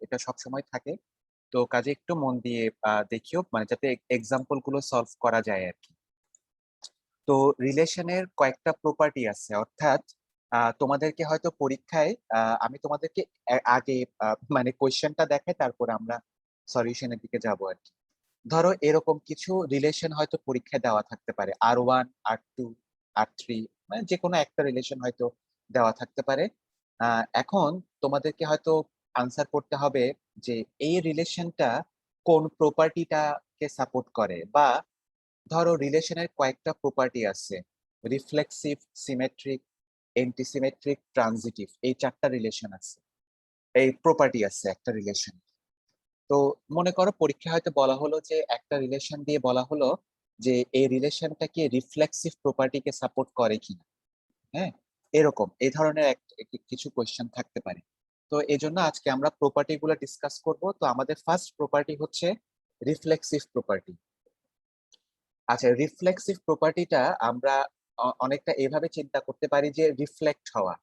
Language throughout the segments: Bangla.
এটা সবসময় থাকে। তো কাজে একটু মন দিয়ে দেখিও, মানে যাতে এক্সাম্পল গুলো সলভ করা যায় আর কি। তো রিলেশনের কয়েকটা প্রপার্টি আছে, অর্থাৎ তোমাদেরকে হয়তো পরীক্ষায় আমি তোমাদেরকে আগে মানে কোয়েশ্চেনটা দেখাই, তারপর আমরা সলিউশনের দিকে যাব আর কি। ধরো এরকম কিছু রিলেশন হয়তো পরীক্ষায় দেওয়া থাকতে পারে, R1, R2, R3, মানে যে কোনো একটা রিলেশন হয়তো দেওয়া থাকতে পারে। এখন তোমাদেরকে হয়তো আনসার করতে হবে যে এই রিলেশনটা কোন প্রপার্টিটাকে সাপোর্ট করে, বা ধরো রিলেশনের কয়েকটা প্রপার্টি আছে, রিফ্লেক্সিভ, সিমেট্রিক, এন্টিসিমেট্রিক, ট্রানজিটিভ, এই চারটা রিলেশন আছে, এই প্রপার্টি আছে একটা রিলেশন। তো মনে করো পরীক্ষা হয়তো বলা হলো যে একটা রিলেশন দিয়ে বলা হলো যে এই রিলেশনটা কি রিফ্লেক্সিভ প্রপার্টিকে সাপোর্ট করে কিনা। হ্যাঁ, এরকম এই ধরনের কিছু কোয়েশ্চেন থাকতে পারে। তো এই জন্য আজকে আমরা প্রপার্টি গুলো ডিসকাস করব। তো আমাদের ফার্স্ট প্রপার্টি হচ্ছে রিফ্লেক্সিভ প্রপার্টি। আচ্ছা, রিফ্লেক্সিভ প্রপার্টিটা আমরা অনেকটা এভাবে চিন্তা করতে পারি যে রিফ্লেক্ট হওয়া।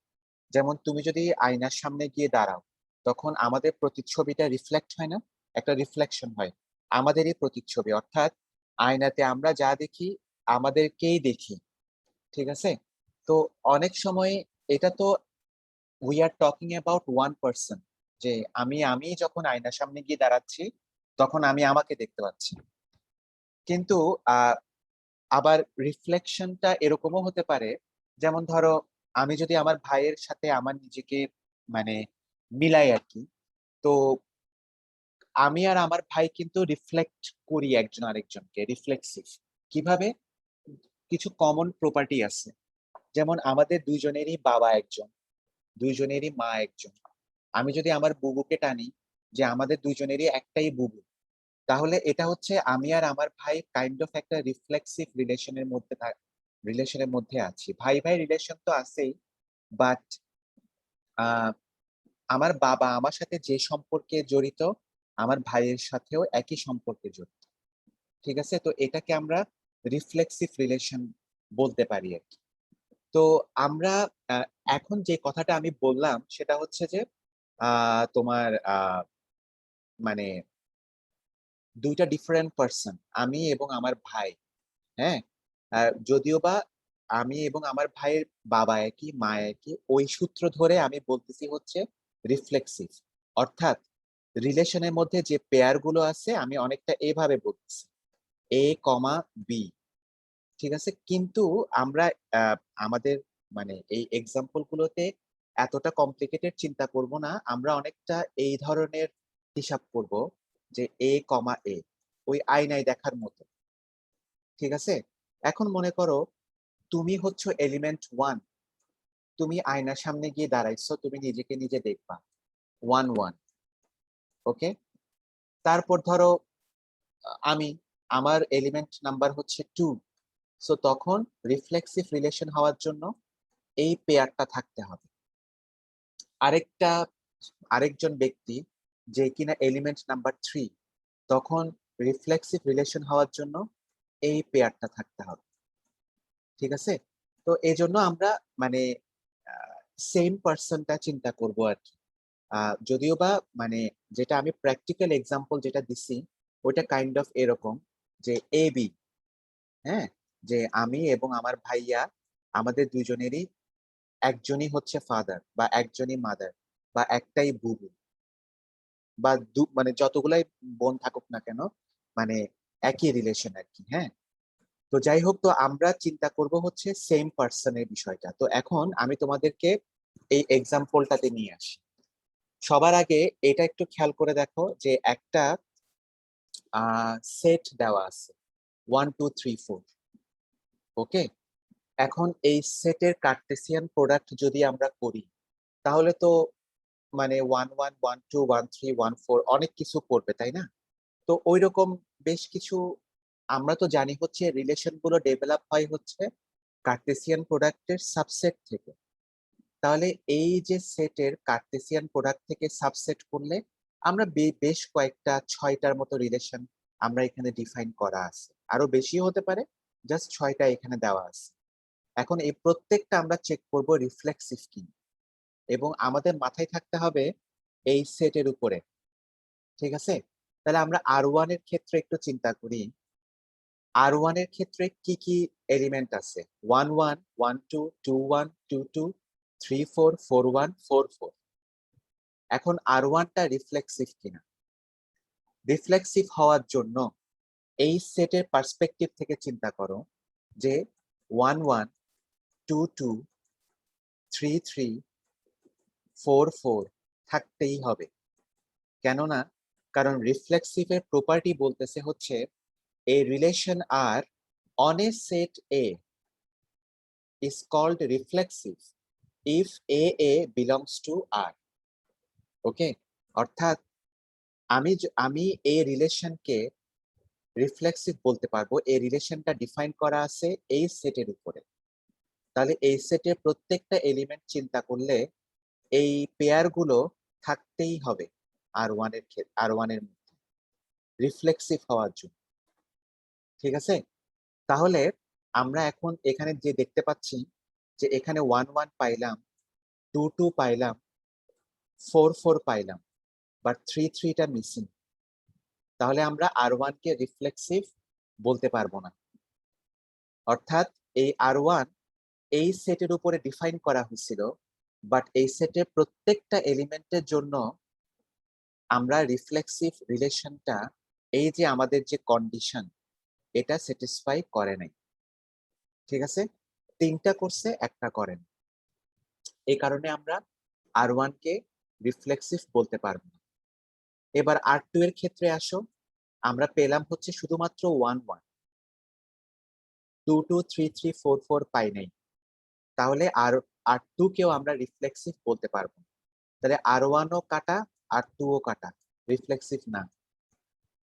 যেমন তুমি যদি আয়নার সামনে গিয়ে দাঁড়াও, তখন আমাদের প্রতিচ্ছবিটা রিফ্লেক্ট হয় না, একটা রিফ্লেকশন হয় আমাদেরই প্রতিচ্ছবি, অর্থাৎ আয়নাতে আমরা যা দেখি আমাদেরকেই দেখি। ঠিক আছে? তো অনেক সময় এটা তো we are talking about one person, যে আমি যখন আয়নার সামনে গিয়ে দাঁড়াচ্ছি তখন আমি আমাকে দেখতে পাচ্ছি। কিন্তু আবার রিফ্লেকশনটা এরকমও হতে পারে, যেমন ধরো আমি যদি আমার ভাইয়ের সাথে আমার নিজেকে মানে মিলাই আর কি, তো আমি আর আমার ভাই কিন্তু রিফ্লেক্ট করি একজন আরেকজনকে, রিফ্লেক্সিভ। কিভাবে? কিছু কমন প্রপার্টি আছে, যেমন আমাদের দুইজনেরই বাবা একজন, দুইজনেরই মা একজন। আমি যদি আমার বুবুকে টানি যে আমাদের দুইজনেরই একটাই বুবু, তাহলে এটা হচ্ছে আমি আর আমার ভাই কাইন্ড অফ একটা রিফ্লেক্সিভ রিলেশনের মধ্যে আছি। ভাই ভাই রিলেশন তো আছেই, বাট আমার বাবা আমার সাথে যে সম্পর্কে জড়িত, আমার ভাইয়ের সাথেও একই সম্পর্কে জড়িত। ঠিক আছে? তো এটাকে আমরা রিফ্লেক্সিভ রিলেশন বলতে পারি আর কি। তো আমরা আহ, এখন যে কথাটা আমি বললাম সেটা হচ্ছে যে তোমার মানে দুইটা ডিফারেন্ট পার্সন, আমি এবং আমার ভাই। হ্যাঁ, যদিও বা আমি এবং আমার ভাইয়ের বাবা একই, মা একই, ওই সূত্র ধরে আমি বলতেছি হচ্ছে রিফ্লেক্সিভ। অর্থাৎ রিলেশনের মধ্যে যে পেয়ার গুলো আছে আমি অনেকটা এভাবে বলতেছি, A, B। ঠিক আছে? কিন্তু আমরা আহ, আমাদের মানে এই এক্সাম্পল গুলোতে এতটা কমপ্লিকেটেড চিন্তা করব না, আমরা অনেকটা এই ধরনের হিসাব করব যে A, A ওই আয়নায় দেখার মতো। ঠিক আছে? এখন মনে করো তুমি হচ্ছে এলিমেন্ট 1, তুমি আয়নার সামনে গিয়ে দাঁড়াইছো, তুমি নিজেকে নিজে দেখবা 1, 1। ওকে, তারপর ধরো আমি, আমার এলিমেন্ট নাম্বার হচ্ছে 2। সো তখন রিফ্লেক্সিভ রিলেশন হওয়ার জন্য এই পেয়ারটা থাকতে হবে। আরেকটা আরেকজন ব্যক্তি যে কিনা এলিমেন্ট নাম্বার 3, তখন রিফ্লেক্সিভ রিলেশন হওয়ার জন্য এই পেয়ারটা থাকতে হবে। ঠিক আছে? তো এই জন্য আমরা মানে সেম পার্সনটা চিন্তা করব আর কি। যদিও বা মানে যেটা আমি প্র্যাকটিক্যাল এক্সাম্পল যেটা দিছি ওইটা কাইন্ড অফ এরকম, যে A, B। হ্যাঁ, যে আমি এবং আমার ভাইয়া, আমাদের দুইজনেরই একজনই হচ্ছে ফাদার বা একজনই মাদার বা একটাই বুবু, বা মানে যতগুলাই বোন থাকুক না কেন, মানে একই রিলেশন আর কি। হ্যাঁ, তো যাই হোক, তো আমরা চিন্তা করব হচ্ছে সেম পার্সনের বিষয়টা। তো এখন আমি তোমাদেরকে এই এক্সাম্পলটাতে নিয়ে আসি। সবার আগে এটা একটু খেয়াল করে দেখো যে একটা সেট দেওয়া আছে 1, 2, 3, 4। ওকে, এখন এই সেটের কার্টেসিয়ান প্রোডাক্ট যদি আমরা করি, তাহলে তো মানে 1, 1, 1, 2, 1, 3, 1, 4 অনেক কিছু করবে, তাই না? তো ওই রকম বেশ কিছু, আমরা তো জানি হচ্ছে রিলেশন গুলো ডেভেলপ হয় হচ্ছে কার্টেসিয়ান প্রোডাক্টের সাবসেট থেকে। তাহলে এই যে সেটের কার্টেসিয়ান প্রোডাক্ট থেকে সাবসেট করলে আমরা বেশ কয়েকটা 6টার মতো রিলেশন আমরা এখানে ডিফাইন করা আছে, আরো বেশি হতে পারে, জাস্ট 6টা এখানে দেওয়া আছে। এখন এই প্রত্যেকটা আমরা চেক করব রিফ্লেক্সিভ কি, এবং আমাদের মাথায় থাকতে হবে এই সেটের উপরে ঠিক আছে? তাহলে আমরা R1 এর ক্ষেত্রে একটু চিন্তা করি। R1 এর ক্ষেত্রে কি কি এলিমেন্ট আছে? 1 1 1 2 2 1 2 2 3 4 4 1 4 4। এখন R1 টা রিফ্লেক্সিভ কিনা? রিফ্লেক্সিভ হওয়ার জন্য এই সেটের পার্সপেক্টিভ থেকে চিন্তা করো যে 1 1 2 2 3 3 4 4 থাকতেই হবে। কেননা কারণ রিফ্লেক্সিভ এর প্রপার্টি বলতেছে হচ্ছে a relation R on a set A is called reflexive if AA belongs to R. ওকে, অর্থাৎ আমি এই রিলেশনকে রিফ্লেক্সিভ বলতে পারবো এই রিলেশনটা ডিফাইন করা আছে এই সেটের উপরে। তাহলে এই সেটের প্রত্যেকটা এলিমেন্ট চিন্তা করলে এই পেয়ার গুলো থাকতেই হবে R1 এর মধ্যে রিফ্লেক্সিভ হওয়ার জন্য। ঠিক আছে? তাহলে আমরা এখন এখানে যে দেখতে পাচ্ছি যে এখানে 1 1 পাইলাম, 2 2 পাইলাম, 4 4 পাইলাম, বাট 3 3 টা মিসিং। তাহলে আমরা R1 কে রিফ্লেক্সিভ বলতে পারবো না। অর্থাৎ এই R1 এই সেটের উপরে ডিফাইন করা হয়েছিল, বাট এই সেটের প্রত্যেকটা এলিমেন্টের জন্য আমরা রিফ্লেক্সিভ রিলেশনটা এই যে আমাদের যে কন্ডিশন এটা স্যাটিসফাই করে নাই। ঠিক আছে? 3টা করছে, একটা করেন। এই কারণে আমরা R1 কে রিফ্লেক্সিভ বলতে পারবো না। এবার R2 এর ক্ষেত্রে আসো, আমরা পেলাম হচ্ছে শুধুমাত্র 1 1, 2 2 3 3 4 4 পাই নাই। তাহলে R2 কেও আমরা রিফ্লেক্সিভ বলতে পারবো না। তাহলে R1 ও কাটা, R2 ও কাটা, রিফ্লেক্সিভ না।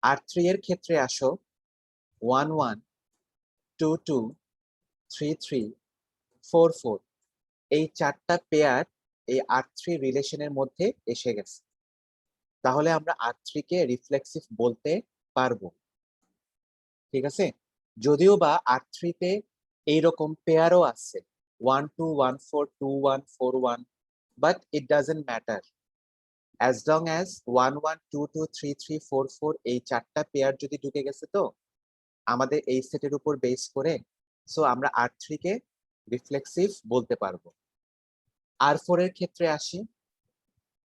R3 এর ক্ষেত্রে আসো, 1 1 2 2 3 3 4 4 এই 4টা পেয়ার এই R3 রিলেশনের মধ্যে এসে গেছে। তাহলে আমরা R3 কে রিফ্লেক্সিভ বলতে পারবো। ঠিক আছে? যদিও বা R3 তে এইরকম পেয়ারও আছে 1 2 1 4 2 1 4 1, but it doesn't matter as long as 1 1 2 2 3 3 4 4 এই 4টা পেয়ার যদি ঢুকে গেছে তো আমাদের এই সেটের উপর বেস করে, সো আমরা R3 কে রিফ্লেক্সিভ বলতে পারবো। R4 এর ক্ষেত্রে আসি,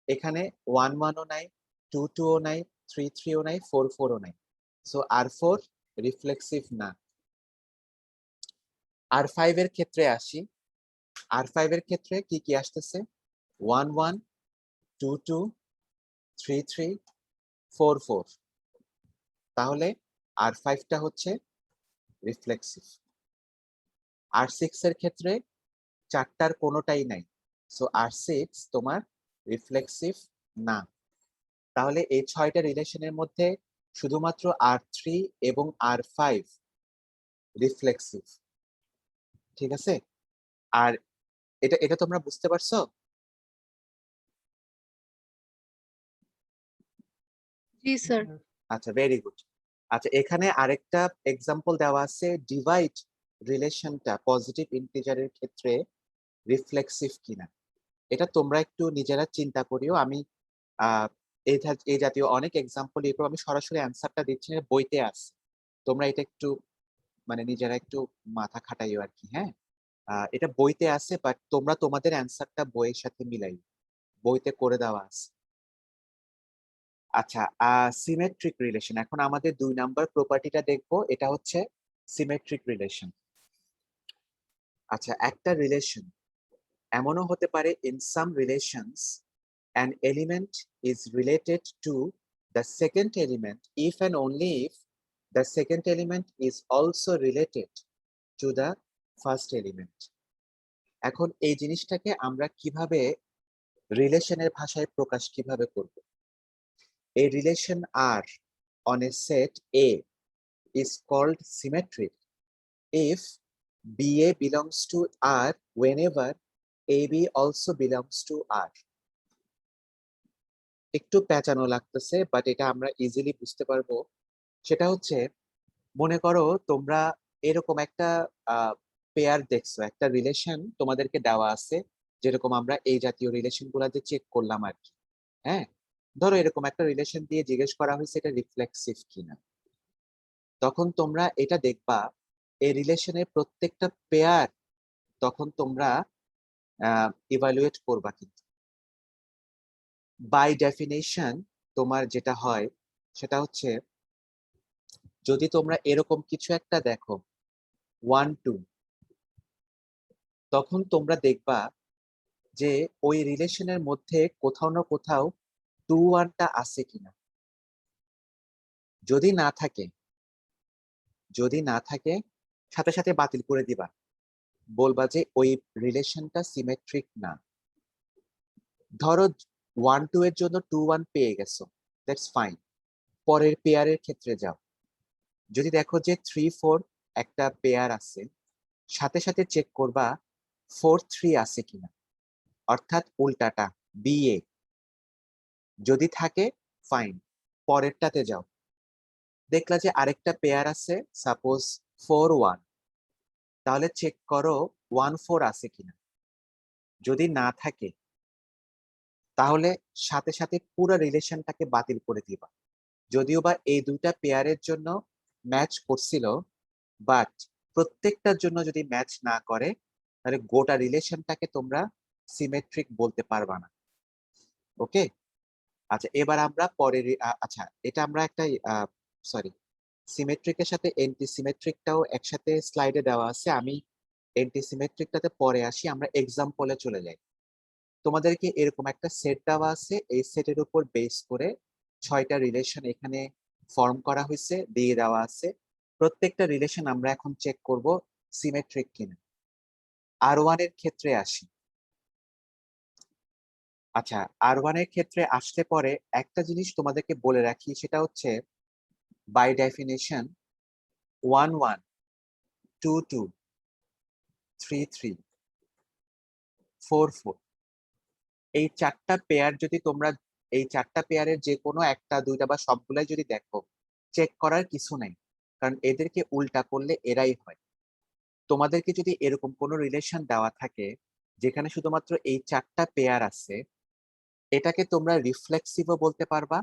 এখানে 1 1 ও নাই, 2 2 ও নাই, 3 3 ও নাই, 4 4 ও নাই, সো R4 রিফ্লেক্সিভ না। R5 এর ক্ষেত্রে আসি, R5 এর ক্ষেত্রে কি কি আসতেছে? 1 1 2 2 3 3 4 4। তাহলে R5 টা হচ্ছে রিফ্লেক্সিভ। R6 এর ক্ষেত্রে 4টার কোনোটাই নাই, সো R6 তোমার রিফ্লেক্সিভ না। তাহলে এই 6টা রিলেশনের মধ্যে শুধুমাত্র R3 এবং R5 রিফ্লেক্সিভ। ঠিক আছে? আর এটা এটা তোমরা বুঝতে পারছো? জি স্যার। আচ্ছা, ভেরি গুড। আচ্ছা, এখানে আরেকটা এক্সাম্পল দেওয়া আছে, ডিভাইড রিলেশনটা পজিটিভ ইন্টিজারের ক্ষেত্রে রিফ্লেক্সিভ কিনা। এটা তোমরা একটু নিজেরা চিন্তা করিও। আমি আহ এই জাতীয় অনেক এক্সাম্পল এরকম আমি সরাসরি অ্যান্সারটা দিচ্ছি না, বইতে আছে। তোমরা এটা একটু মানে নিজেরা একটু মাথা খাটাইও আর কি। হ্যাঁ, এটা বইতে আছে, বাট তোমরা তোমাদের অ্যান্সারটা বইয়ের সাথে মিলাই, বইতে করে দেওয়া আছে। আচ্ছা, সিমেট্রিক রিলেশন। এখন আমাদের 2 নাম্বার প্রপার্টিটা দেখবো, এটা হচ্ছে সিমেট্রিক রিলেশন। আচ্ছা, একটা রিলেশন এমনও হতে পারে, in some relations an element is related to the second element if and only if the second element is also related to the first element. এখন এই জিনিসটাকে আমরা কিভাবে রিলেশনের ভাষায় প্রকাশ কিভাবে করব? A relation R on a set A is called symmetric if BA belongs to R whenever AB also belongs to R. একটু পেঁচানো লাগতেছে, বাট এটা আমরা ইজিলি বুঝতে পারবো। সেটা হচ্ছে, মনে করো তোমরা এরকম একটা পেয়ার দেখছো, একটা রিলেশন তোমাদেরকে দেওয়া আছে, যেরকম আমরা এই জাতীয় রিলেশন গুলা যে চেক করলাম আর কি। হ্যাঁ, ধরো এরকম একটা রিলেশন দিয়ে জিজ্ঞেস করা হয়েছে এটা রিফ্লেক্সিভ কিনা, তখন তোমরা এটা দেখবা এই রিলেশনের প্রত্যেকটা পেয়ার তখন তোমরা ইভালুয়েট করবা। কিন্তু বাই ডেফিনেশন তোমার যেটা হয় সেটা হচ্ছে, যদি তোমরা এরকম কিছু একটা দেখো 1 2, তখন তোমরা দেখবা যে ওই রিলেশনের মধ্যে কোথাও না কোথাও 2 1টা আছে কিনা। যদি না থাকে, যদি না থাকে সাথে সাথে বাতিল করে দিবা, বলবা যে ওই রিলেশনটা সিমেট্রিক না। ধরো 1 2 এর জন্য 2 1 পেয়ে গেছো, দ্যাটস ফাইন। পরের পেয়ারের ক্ষেত্রে যাও, যদি দেখো যে 3 4 একটা পেয়ার আছে, সাথে সাথে চেক করবা 4 3 আছে কিনা, অর্থাৎ উল্টাটা বিএ। যদি থাকে ফাইন, পরেরটাতে যাও, দেখলা যে আরেকটা পেয়ার আছে সাপোজ 4 1, তাহলে চেক করো 1 4 আছে কিনা। যদি না থাকে তাহলে সাথে সাথে পুরো রিলেশনটাকে বাতিল করে দিবা। যদিও বা এই দুইটা পেয়ারের জন্য ম্যাচ করছিল, বাট প্রত্যেকটার জন্য যদি ম্যাচ না করে তাহলে গোটা রিলেশনটাকে তোমরা সিমেট্রিক বলতে পারবা না। ওকে, আচ্ছা এবার আমরা পরের আচ্ছা এটা আমরা একটা সরি, সিমেট্রিকের সাথে এন্টি সিমেট্রিকটাও একসাথে স্লাইডে দেওয়া আছে। আমি এন্টি সিমেট্রিকটাতে পরে আসি, আমরা এক্সাম্পলে চলে যাই। তোমাদেরকে এরকম একটা সেট দেওয়া আছে, এই সেটের উপর বেস করে 6টা রিলেশন এখানে ফর্ম করা হয়েছে, দিয়ে দেওয়া আছে। প্রত্যেকটা রিলেশন আমরা এখন চেক করব সিমেট্রিক কিনা। R1 এর ক্ষেত্রে আসি। আচ্ছা, R1 এর ক্ষেত্রে আসলে পরে একটা জিনিস তোমাদেরকে বলে রাখি, সেটা হচ্ছে বাই ডেফিনেশন 1 1 2 2 3 3 4 4, এই 4টা পেয়ার যদি তোমরা, এই 4টা পেয়ারের যে কোনো একটা দুইটা বা সবগুলাই যদি দেখো, চেক করার কিছু নেই, কারণ এদেরকে উল্টা করলে এরাই হয়। তোমাদেরকে যদি এরকম কোনো রিলেশন দেওয়া থাকে যেখানে শুধুমাত্র এই 4টা পেয়ার আছে, এটাকে তোমরা রিফ্লেক্সিভও বলতে পারবা,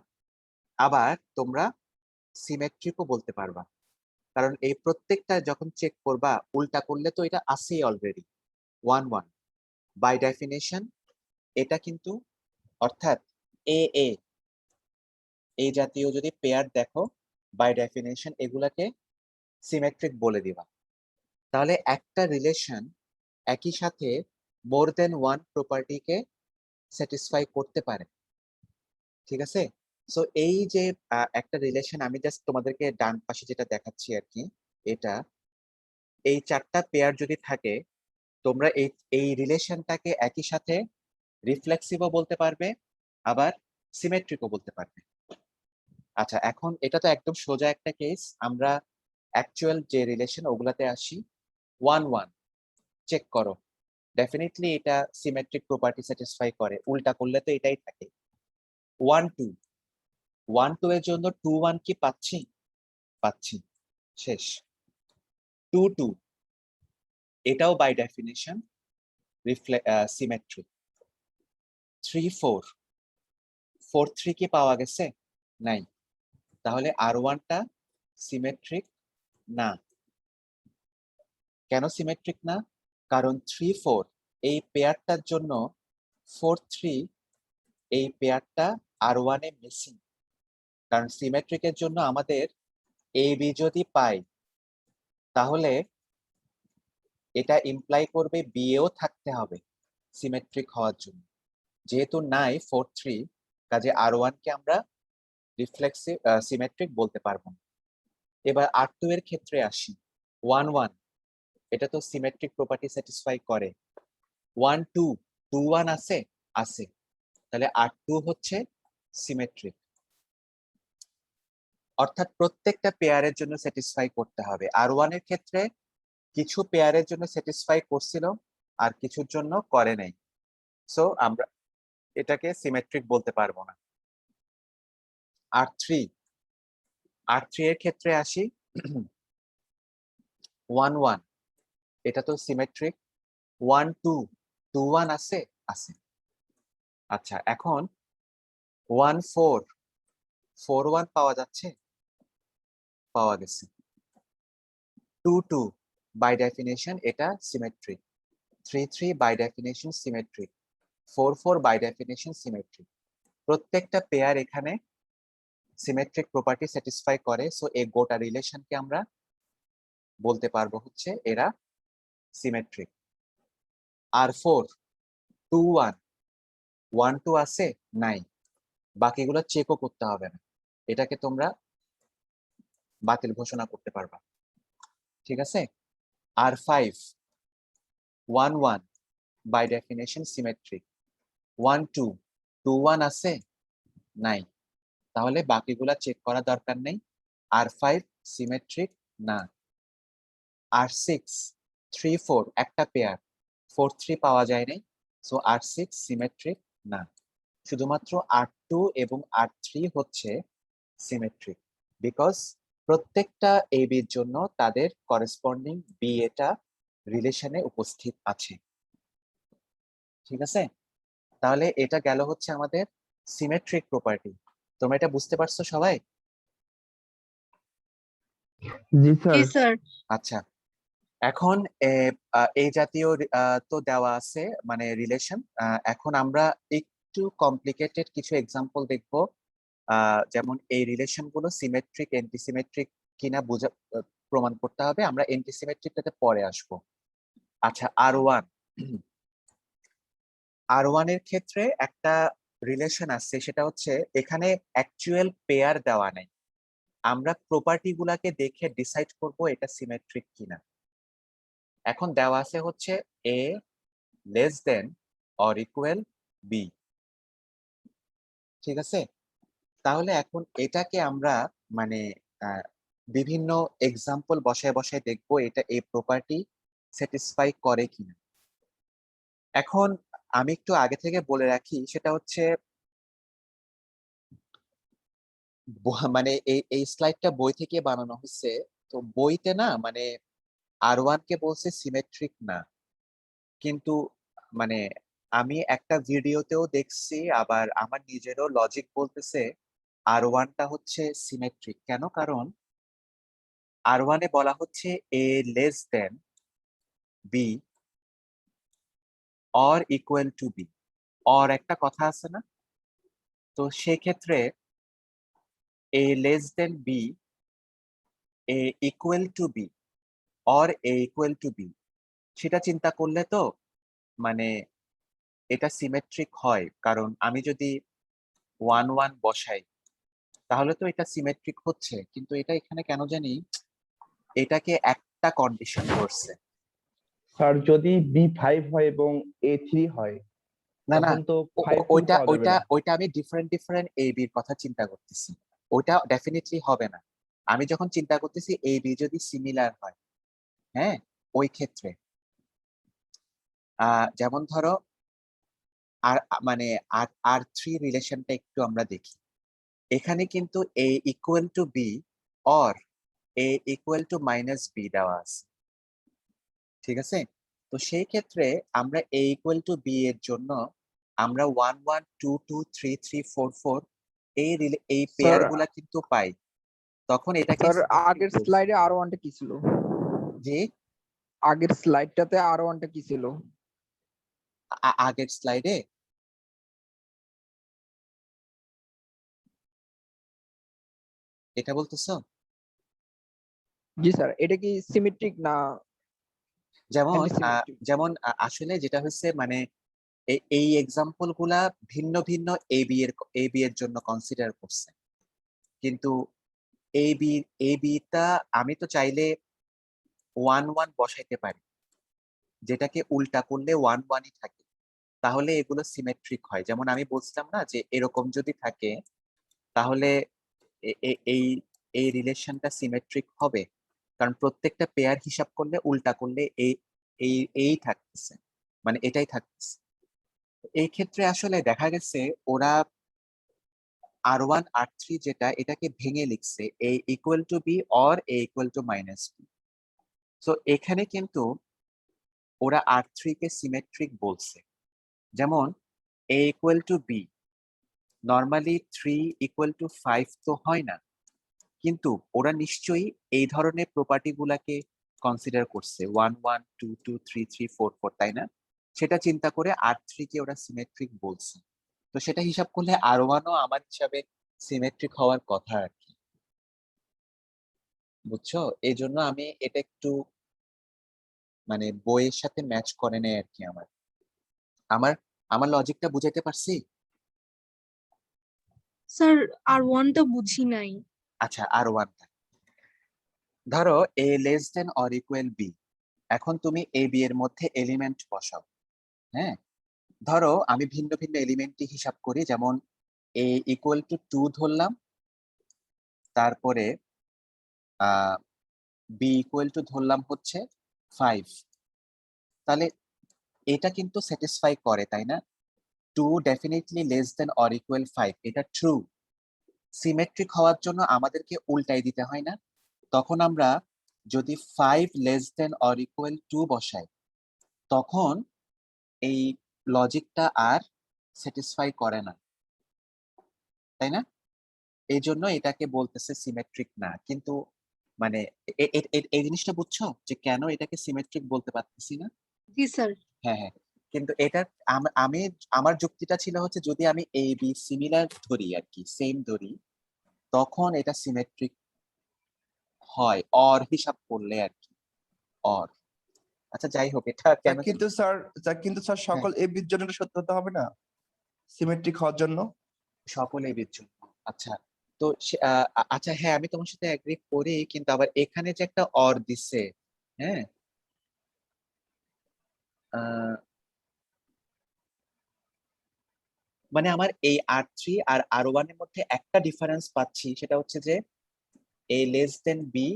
আবার তোমরা সিমেট্রিকও বলতে পারবা। কারণ এই প্রত্যেকটা যখন চেক করবা উল্টা করলে তো এটা আছেই অলরেডি 1 1 বাই ডেফিনেশন। এটা কিন্তু অর্থাৎ এ এ এই জাতীয় যদি পেয়ার দেখো, বাই ডেফিনেশন এগুলাকে সিমেট্রিক বলে দিবা। তাহলে একটা রিলেশন একই সাথে মোর দেন ওয়ান প্রপার্টিকে স্যাটিসফাই করতে পারে। ঠিক আছে, সো এই যে একটা রিলেশন, আমি জাস্ট তোমাদেরকে ডান পাশে যেটা দেখাচ্ছি আর কি, এটা এই 4টা পেয়ার যদি থাকে, তোমরা এই এই রিলেশনটাকে একই সাথে রিফ্লেক্সিভও বলতে পারবে, আবার সিমেট্রিকও বলতে পারবে। আচ্ছা এখন এটা তো একদম সোজা একটা কেস, আমরা অ্যাকচুয়াল যে রিলেশন ওগুলাতে আসি। 1 1 চেক করো, ডেফিনেটলি এটা সিমেট্রিক প্রপার্টি স্যাটিসফাই করে, উল্টা করলে তো এটাই থাকে। 1 2 1 2 এর জন্য 2 1 কি পাচ্ছি? পাচ্ছি, শেষ। 2 2 এটাও বাই ডেফিনিশন সিমেট্রিক। 3 4 4 3 কি পাওয়া গেছে? নাই, তাহলে R1টা সিমেট্রিক না। কেন সিমেট্রিক না? কারণ 3 4 এই পেয়ারটার জন্য 4 3 এই পেয়ারটা R1 এ মিসিং। কারণ সিমেট্রিকের জন্য আমাদের এ বি যদি পাই তাহলে এটা ইমপ্লাই করবে বি এও থাকতে হবে সিমেট্রিক হওয়ার জন্য। যেহেতু নাই 4 3, কাজে R1 কে আমরা রিফ্লেক্সিভ সিমেট্রিক বলতে পারবো না। এবার R2 এর ক্ষেত্রে আসি। 1 1 এটা তো সিমেট্রিক প্রপার্টি স্যাটিসফাই করে। 1 2 2 1 আছে, আছে, তাহলে R2 হচ্ছে সিমেট্রিক। অর্থাৎ প্রত্যেকটা পেয়ারের জন্য স্যাটিসফাই করতে হবে। R1 এর ক্ষেত্রে কিছু পেয়ারের জন্য স্যাটিসফাই করছিল, আর কিছুর জন্য করে নাই, সো আমরা এটাকে সিমেট্রিক বলতে পারবো না। R3 R3 এর ক্ষেত্রে আসি। 1 1 এটা তো সিমেট্রিক। 1 2 2 1 আছে, আছে। আচ্ছা এখন 1 4 4 1 পাওয়া যাচ্ছে, পাওয়া গেছে। 2 2 বাই ডেফিনেশন এটা symmetric. 3 3 by definition symmetric. 4 4 by definition symmetric. প্রত্যেকটা পেয়ার এখানে সিমেট্রিক প্রপার্টি স্যাটিসফাই করে, সো এই গোটা রিলেশনকে আমরা বলতে পারবো হচ্ছে এরা সিমেট্রিক। আর 4 2 1 1 2 আছে নাই, বাকিগুলো চেকও করতে হবে না, এটাকে তোমরা বাতিল ঘোষণা করতে পারবা। ঠিক আছে। আর 5 1 1 বাই ডেফিনেশন সিমেট্রিক। 1 2 2 1 আছে নাই, তাহলে বাকিগুলা চেক করা দরকার নেই। আর 5 সিমেট্রিক না। আর 6 3 4 একটা পেয়ার, 4 3 পাওয়া যায় নাই, সো আর 6 সিমেট্রিক না। শুধুমাত্র আর 2 এবং আর 3 হচ্ছে সিমেট্রিক, বিকজ প্রত্যেকটা এ বির জন্য তাদের করেসপন্ডিং বি এটা রিলেশনে উপস্থিত আছে। ঠিক আছে। তাহলে এটা গেল হচ্ছে আমাদের সিমেট্রিক প্রপার্টি। তোমরা এটা বুঝতে পারছো সবাই? জি স্যার। জি স্যার। আচ্ছা, এখন এই জাতীয় তো দেওয়া আছে মানে রিলেশন। এখন আমরা একটু কমপ্লিকেটেড কিছু এক্সাম্পল দেখব, যেমন এই রিলেশন গুলো সিমেট্রিক এন্টিসিমেট্রিক কিনা বোঝা প্রমাণ করতে হবে। আমরা এন্টিসিমেট্রিকটাতে পরে আসবো। আচ্ছা, আর ওয়ান এর ক্ষেত্রে একটা রিলেশন আছে, সেটা হচ্ছে এখানে অ্যাকচুয়াল পেয়ার দেওয়া নেই, আমরা প্রপার্টি গুলাকে দেখে ডিসাইড করব এটা সিমেট্রিক কিনা। এখন দেওয়া আছে হচ্ছে A less than or equal B. ঠিক আছে। তাহলে এখন এটাকে আমরা মানে বিভিন্ন এক্সাম্পল বসায় বসায় দেখবো এটা এই প্রপার্টি স্যাটিসফাই করে কিনা। এখন আমি একটু আগে থেকে বলে রাখি, সেটা হচ্ছে মানে এই স্লাইডটা বই থেকে বানানো হয়েছে। তো বইতে না মানে আর 1 কে বলছে সিমেট্রিক না, কিন্তু মানে আমি একটা ভিডিওতেও দেখছি, আবার আমার নিজেরও লজিক বলতেছে আর 1টা হচ্ছে সিমেট্রিক। কেন? কারণ আর 1-এ বলা হচ্ছে A less than B or equal to B. Or একটা কথা আছে না? তো সেক্ষেত্রে A less than B, A equal to B, or A equal to B, সেটা চিন্তা করলে তো মানে এটা সিমেট্রিক হয়। কারণ আমি যদি 1 1 বসাই তাহলে তো এটা সিমেট্রিক হচ্ছে, কিন্তু এটা এখানে কেন জানি এটাকে একটা কন্ডিশন করছে। স্যার যদি B5 হয় এবং A3 হয় না না, তখন তো 5 2 ওইটা পাওয়া যাবে ওইটা না। ওইটা আমি ডিফারেন্ট ডিফারেন্ট এ বির কথা চিন্তা করতেছি। ওইটা ডেফিনেটলি হবে না। আমি যখন চিন্তা করতেছি এ বি যদি সিমিলার হয়, হ্যাঁ, ওই ক্ষেত্রে যেমন ধরো আর মানে আর 3 রিলেশনটা একটু আমরা দেখি। এখানে কিন্তু A equal to B or A equal to minus B দেওয়া আছে। ঠিক আছে। তো সেই ক্ষেত্রে আমরা এ ইকুয়াল টু বি এর জন্য আমরা 1 1 2 2 3 3 4 4 এই পেয়ার স্যার গুলা কিন্তু পাই। তখন এটাকে স্যার symmetric আগের বলছি। স্লাইডে আরো ওয়ানটা কি ছিল? জি, আগের স্লাইডটাতে আরো ওয়ানটা কি ছিল? আগের স্লাইডে এটা বলতেছো? জি স্যার, এটা কি সিমেট্রিক না যেমন অ্যান্টিসিমেট্রিক? আসলে যেটা হচ্ছে মানে এই এক্সাম্পল গুলা ভিন্ন ভিন্ন এ বি এর জন্য কনসিডার করছে, কিন্তু এ বিটা আমি তো চাইলে 1 1 বসাইতে পারি, যেটাকে উল্টা করলে 1 1ই থাকে, তাহলে এগুলো সিমেট্রিক হয়। যেমন আমি বলছিলাম না যে এরকম যদি থাকে তাহলে এই এই রিলেশনটা সিমেট্রিক হবে, কারণ প্রত্যেকটা পেয়ার হিসাব করলে উল্টা করলে এই এই এই থাকতেছে, মানে এটাই থাকতেছে। এই ক্ষেত্রে আসলে দেখা গেছে ওরা আর 1 আর 3 যেটা এটাকে ভেঙে লিখছে A equal to B or A equal to minus B. তো এখানে কিন্তু ওরা আর 3 কে সিমেট্রিক বলছে। যেমন A equal to B, normally 3 equal to 5 তো হয় না, কিন্তু ওরা নিশ্চয়ই এই ধরনের প্রপার্টি গুলাকে কনসিডার করছে 1 1 2 2 3 3 4 4, তাই না? সেটা চিন্তা করে R3 কে ওরা সিমেট্রিক বলছে। তো সেটা হিসাব করলে R1ও আমার হিসাবে সিমেট্রিক হওয়ার কথা আর কি, বুঝছো? এই জন্য আমি এটা একটু মানে বইয়ের সাথে ম্যাচ করে নেই আর কি। আমার আমার আমার লজিকটা বুঝাইতে পারছি? স্যার আর ওয়ানটা বুঝি নাই। আচ্ছা, R1 ধরো a less than or equal b। এখন তুমি a b এর মধ্যে এলিমেন্ট বসাও। হ্যাঁ, ধরো আমি ভিন্ন ভিন্ন এলিমেন্টই হিসাব করি, যেমন a ইকুয়াল টু 2 ধরলাম, তারপরে b ইকুয়াল টু ধরলাম হচ্ছে 5। তাহলে এটা কিন্তু স্যাটিসফাই করে, তাই না? 2 definitely less than or equal 5, এটা ট্রু। সিমেট্রিক হওয়ার জন্য আমাদেরকে উল্টাই দিতে হয় না? তখন আমরা যদি 5 লেস দেন অর ইকুয়াল 2 বসাই, তখন এই লজিকটা আর স্যাটিসফাই করে না, তাই না? এই জন্য এটাকে বলতেছে সিমেট্রিক না। কিন্তু মানে এই জিনিসটা বুঝছো যে কেন এটাকে সিমেট্রিক বলতে পারতেছি না? জি স্যার। হ্যাঁ, হ্যাঁ। কিন্তু এটা আমি আমার যুক্তিটা ছিল হচ্ছে যদি আমি এ বি সিমিলার ধরি আর কি, সেম ধরি, তখন এটা সিমেট্রিক হয় অর হিসাব করলে আর কি, অর। আচ্ছা যাই হোক, এটা তা কেন কিন্তু স্যার হ্যাঁ, সকল এ বির জন্য এটা সত্য হতে হবে না সিমেট্রিক হওয়ার জন্য। সকলেই বিচ্ছু। আচ্ছা, তো আচ্ছা হ্যাঁ, আমি তোমার সাথে এগ্রি করি, কিন্তু আবার এখানে যে একটা অর দিছে, হ্যাঁ, আহ, মানে আমার এই R3 আর R1 এর মধ্যে একটা ডিফারেন্স পাচ্ছি, সেটা হচ্ছে যে এ লেস দেন বি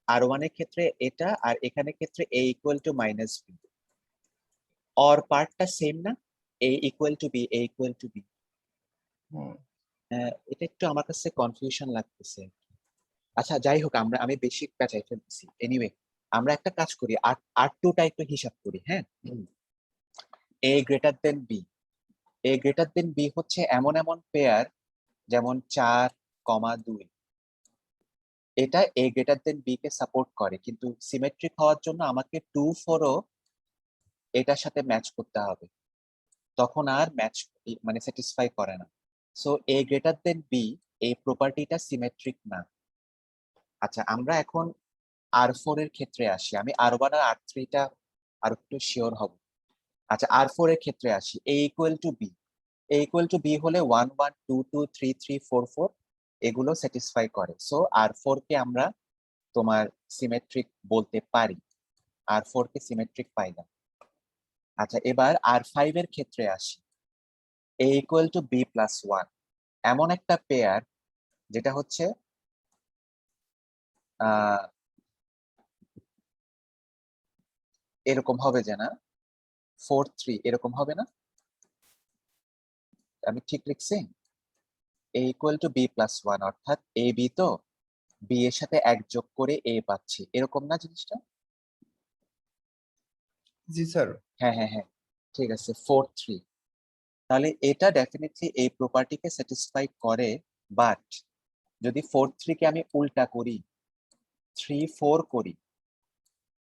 R1 এর ক্ষেত্রে এটা, আর এখানে ক্ষেত্রে A equal to minus B. Or পার্টটা সেম না? A equal to B, A equal to B. হুম। এটা একটু আমার কাছে কনফিউশন লাগতেছে। আচ্ছা যাই হোক, আমি বেশি পেঁচাই ফেলতেছি। এনিওয়ে, আমরা একটা কাজ করি, আর টুটা একটু হিসাব করি। হ্যাঁ, এ গ্রেটার দেন বি। এ গ্রেটার দেন বি হচ্ছে এমন এমন পেয়ার, যেমন 4, 2। এটা এ গ্রেটার দেন বি কে সাপোর্ট করে, কিন্তু সিমেট্রিক হওয়ার জন্য আমাকে 2 4ও এটার সাথে ম্যাচ করতে হবে, তখন আর ম্যাচ মানে স্যাটিসফাই করে না। সো এ গ্রেটার দেন বি এই প্রপার্টিটা সিমেট্রিক না। আচ্ছা, আমরা এখন R4 এর ক্ষেত্রে আসি। আমি R1 আর R3টা আর একটু শিওর হব। আচ্ছা, R4 এর ক্ষেত্রে আসি। A equal to B, A equal to B হলে 1 1 2 2 3 3 4 4 এগুলো স্যাটিসফাই করে। সো R4 কে আমরা তোমার সিমেট্রিক বলতে পারি। R4 কে সিমেট্রিক পাইলাম। আচ্ছা, এবার R5 এর ক্ষেত্রে আসি। A equal to B plus 1 এমন একটা পেয়ার যেটা হচ্ছে আহ এরকম হবে যে না, 4 3 এরকম হবে না? আমি ঠিক লিখছি? এ ইকুয়াল টু বি প্লাস 1 অর্থাৎ এ বি তো বি এর সাথে 1 যোগ করে এ পাচ্ছি, এরকম না জিনিসটা? জি স্যার। হ্যাঁ, হ্যাঁ, হ্যাঁ, ঠিক আছে, 4 3। তাহলে এটা ডেফিনেটলি এই প্রপার্টিকে স্যাটিসফাই করে। বাট যদি 4 3 কে আমি উল্টা করি, 3 4 করি,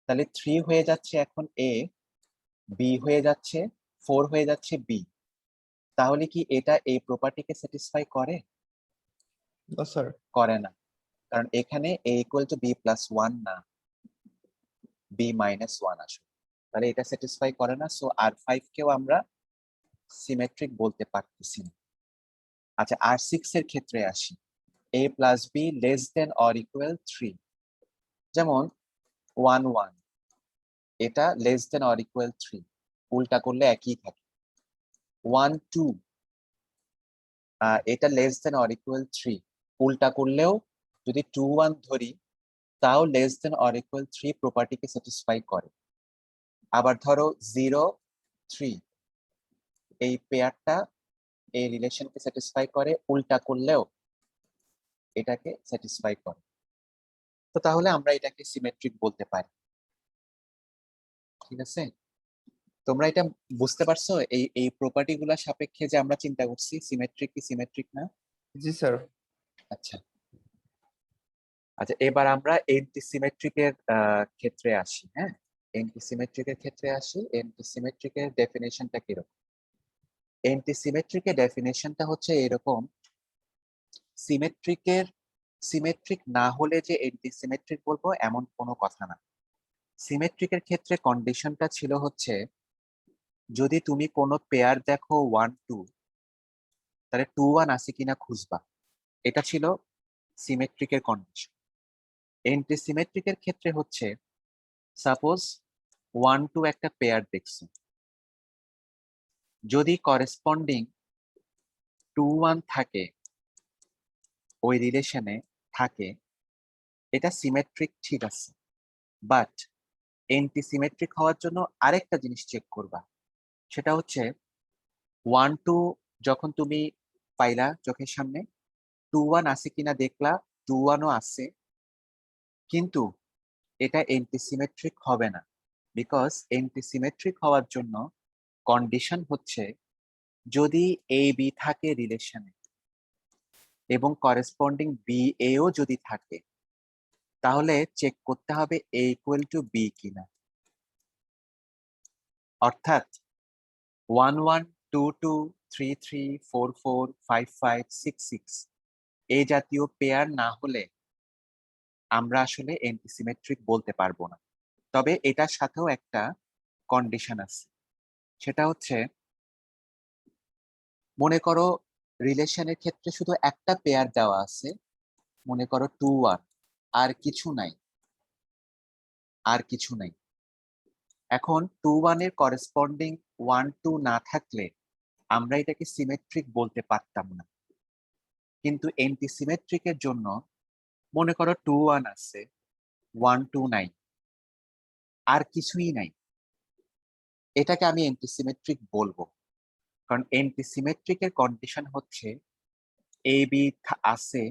তাহলে 3 হয়ে যাচ্ছে এখন এ, বি হয়ে যাচ্ছে 4 হয়ে যাচ্ছে বি। তাহলে কি এটা এই প্রপার্টিকে স্যাটিসফাই করে? না স্যার। করে না, কারণ এখানে এ ইকুয়াল টু বি প্লাস 1 না, বি মাইনাস 1 আসবে। তাহলে এটা স্যাটিসফাই করে না। সো R5 কেও আমরা সিমেট্রিক বলতে পারতেছি না। আচ্ছা, R6 এর ক্ষেত্রে আসি। A plus B less than or equal 3, যেমন 1 1, এটা লেস দেন অর ইকুয়াল 3, উল্টা করলে একই থাকে। 1 2, এটা লেস দেন অর ইকুয়াল 3, উল্টা করলেও যদি 2 1 ধরি, তাও লেস দেন অর ইকুয়াল 3 প্রপার্টিকে স্যাটিসফাই করে। আবার ধরো 0 3, এই পেয়ারটা এই রিলেশনকে স্যাটিসফাই করে, উল্টা করলেও এটাকে স্যাটিসফাই করে। তো তাহলে আমরা এটাকে সিমেট্রিক বলতে পারি, ঠিক আছে? তোমরা এটা বুঝতে পারছো এই এই প্রপার্টি গুলা সাপেক্ষে যে আমরা চিন্তা করছি সিমেট্রিক কি সিমেট্রিক না? জি স্যার। আচ্ছা আচ্ছা, এবার আমরা এন্টিসিমেট্রিকের ক্ষেত্রে আসি। হ্যাঁ, এন্টিসিমেট্রিকের ক্ষেত্রে আসি। এন্টিসিমেট্রিকের ডেফিনেশনটা কিরকম? এন্টিসিমেট্রিকের ডেফিনেশনটা হচ্ছে এরকম, সিমেট্রিক না হলে যে এন্টিসিমেট্রিক বলবো এমন কোনো কথা না। সিমেট্রিকের ক্ষেত্রে কন্ডিশনটা ছিল হচ্ছে, যদি তুমি কোনো পেয়ার দেখো 1 2, তাহলে 2 1 আছে কিনা খুঁজবা। এটা ছিল সিমেট্রিকের কন্ডিশন। এন্টিসিমেট্রিকের ক্ষেত্রে হচ্ছে, সাপোজ 1 2 একটা পেয়ার দেখছো, যদি করেসপন্ডিং 2 1 থাকে, ওই রিলেশনে থাকে, এটা সিমেট্রিক, ঠিক আছে। বাট এন্টিসিমেট্রিক হওয়ার জন্য আরেকটা জিনিস চেক করবা, সেটা হচ্ছে 1 2 যখন তুমি পাইলা চোখের সামনে, 2 1 আছে কিনা দেখলা, 2 1ও আছে, কিন্তু এটা এন্টিসিমেট্রিক হবে না। বিকজ এন্টিসিমেট্রিক হওয়ার জন্য কন্ডিশন হচ্ছে, যদি এ বি থাকে রিলেশনে এবং করেসপন্ডিং বি এও যদি থাকে, তাহলে চেক করতে হবে এ ইকুয়াল টু বি কিনা। অর্থাৎ 1 1 2 2 3 3 4 4 5 5 6 6 এই জাতীয় পেয়ার না হলে আমরা আসলে এন্টিসিমেট্রিক বলতে পারবো না। তবে এটার সাথেও একটা কন্ডিশন আছে, সেটা হচ্ছে, মনে করো রিলেশনের ক্ষেত্রে শুধু একটা পেয়ার দেওয়া আছে, মনে করো 2 1, আর কিছু নাই, আর কিছু নাই। এখন 2 1 এর করেসপন্ডিং 1 2 না থাকলে আমরা এটাকে সিমেট্রিক বলতে পারতাম না। কিন্তু এন্টিসিমেট্রিকের জন্য মনে করো 2 1 আছে, 1 2 নাই, আর কিছুই নাই, এটাকে আমি এন্টিসিমেট্রিক বলবো। কারণ এন্টিসিমেট্রিকের কন্ডিশন হচ্ছে, এ বি আছে,